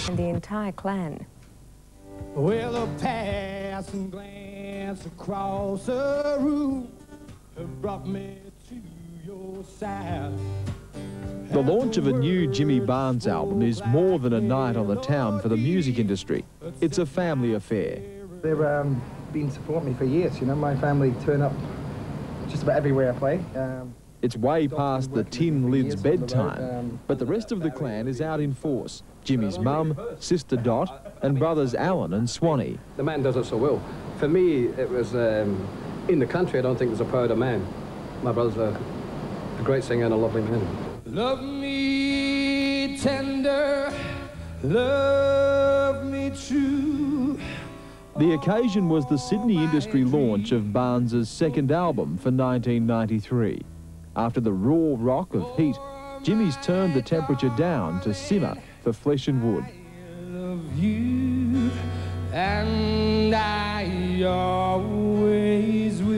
and the entire clan. Well, a passing glance across the room brought me to your side. The launch of a new Jimmy Barnes album is more than a night on the town for the music industry. It's a family affair. They've been supporting me for years, you know. My family turn up just about everywhere I play. It's way past the tin lid's bedtime, but the rest of the clan is out in force. Jimmy's mum, sister Dot, and brothers Alan and Swanee. The man does it so well. For me, it was, in the country, I don't think there's a prouder man. My brother's a great singer and a lovely man. Love me tender, love me true. The occasion was the Sydney industry launch of Barnes's second album for 1993. After the raw rock of Heat, Jimmy's turned the temperature down to simmer for Flesh and Wood. I love you, and I always will.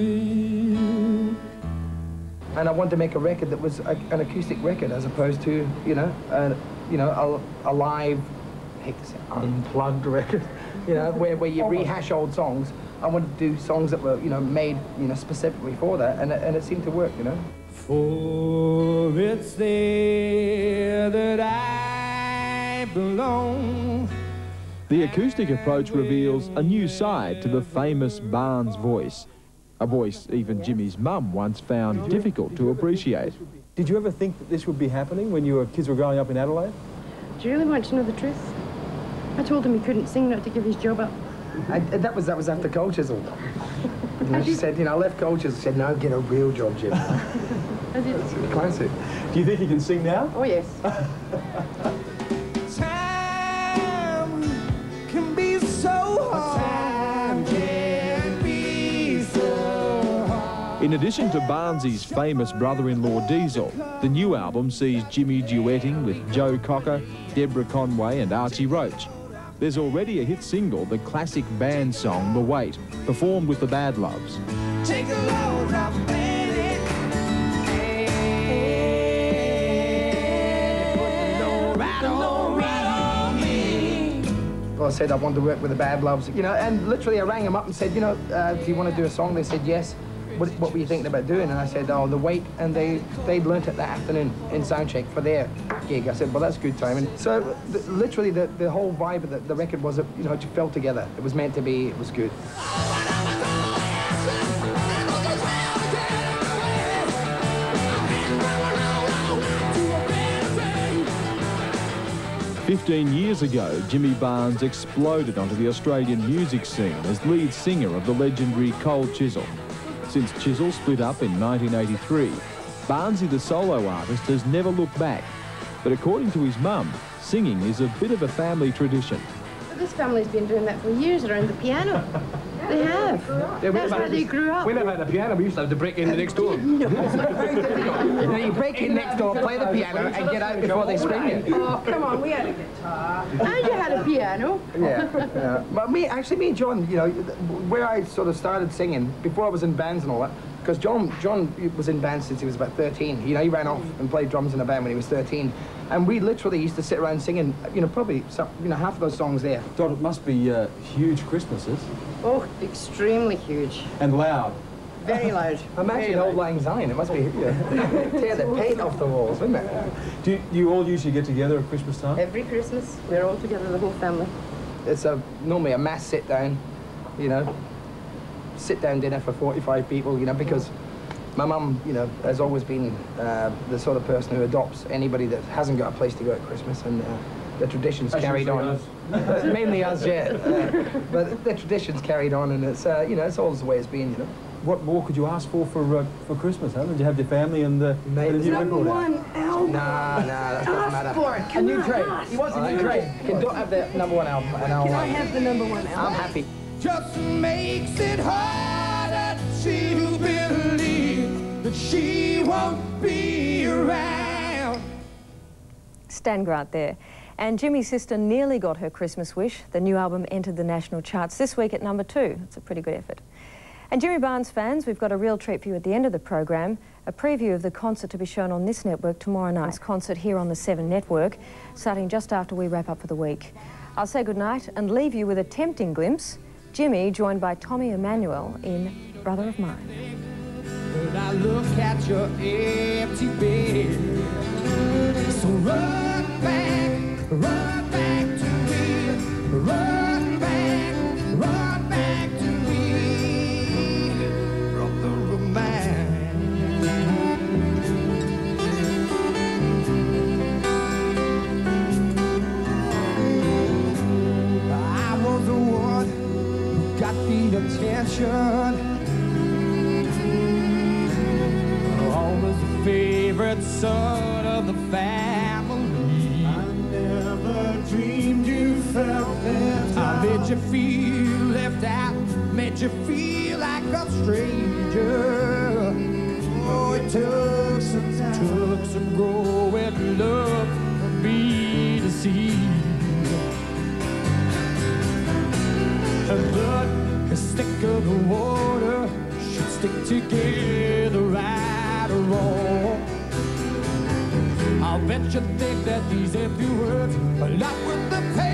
And I wanted to make a record that was an acoustic record, as opposed to, you know, a live, I hate to say, unplugged record, you know, where you rehash old songs. I wanted to do songs that were, you know, made, you know, specifically for that, and it seemed to work, you know. For it's there that I belong. The acoustic approach reveals a new side to the famous Barnes voice, a voice even Jimmy's mum once found difficult to appreciate. Did you ever think that this would be happening when your kids were growing up in Adelaide? Do you really want to know the truth? I told him he couldn't sing, not to give his job up. That was after Cold Chisel. You know, she said, you know, I left Cold Chisel, said, no, get a real job, Jim. I did. That's classic. Do you think you can sing now? Oh, yes. Time can be so hard. Time can be so hard. In addition to Barnesy's famous brother-in-law Diesel, the new album sees Jimmy duetting with Joe Cocker, Deborah Conway and Archie Roach. There's already a hit single, the classic band song The Wait, performed with the Bad Loves. Take a load off, baby. Well, I said I wanted to work with the Bad Loves, you know, and literally I rang them up and said, you know, do you want to do a song? They said yes. What were you thinking about doing? And I said, oh, The Wait, and they'd learnt it that afternoon in soundcheck for their gig. I said, well, that's good timing. So literally the whole vibe of the record was, you know, it fell together. It was meant to be, it was good. 15 years ago, Jimmy Barnes exploded onto the Australian music scene as lead singer of the legendary Cold Chisel. Since Chisel split up in 1983, Barnesy the solo artist has never looked back. But according to his mum, singing is a bit of a family tradition. This family's been doing that for years around the piano. They have. Yeah, that's where they grew up. We never had a piano. We used to have to break in the next door. No. Now you break in next door, play the piano, and get out before they spring you. Oh, come on, we had a guitar. And you had a piano. Yeah. But me and John, you know, where I sort of started singing, before I was in bands and all that, because John was in bands since he was about 13. You know, he ran off and played drums in a band when he was 13. And we literally used to sit around singing, you know, probably half of those songs there. Dot, it must be huge Christmases. Oh, extremely huge. And loud. Very loud. Imagine Old Lang Syne. It must be tear the paint off the walls, wouldn't it? Do you all usually get together at Christmas time? Every Christmas, we're all together, the whole family. It's normally a mass sit-down, you know, sit-down dinner for 45 people, you know, because my mum, you know, has always been the sort of person who adopts anybody that hasn't got a place to go at Christmas, and the traditions carried on. Mainly us, yeah. But the traditions carried on, and it's, you know, it's always the way it's been, you know. What more could you ask for Christmas, huh? Did you have your family and the number one album? Nah, that doesn't matter. For it. A new trade. He wants a new trade. You don't have the number one album. Can I have the number one album? I'm happy. Just makes it harder to believe that she won't be around. Stan Grant there. And Jimmy's sister nearly got her Christmas wish. The new album entered the national charts this week at number 2. It's a pretty good effort. And Jimmy Barnes fans, we've got a real treat for you at the end of the program, a preview of the concert to be shown on this network tomorrow night's concert here on the 7 network, starting just after we wrap up for the week. I'll say goodnight and leave you with a tempting glimpse. Jimmy joined by Tommy Emmanuel in Brother of Mine. When I look at your empty bed, so run back to me, run back to me, brother of mine. I was the one who got the attention, always the favorite son of the family. I never dreamed you felt left out. I made you feel left out, made you feel like a stranger. Oh, it took some growing love for me to see. And blood is thicker than water, should stick together right or wrong. I'll bet you think that these empty words are not worth the pain.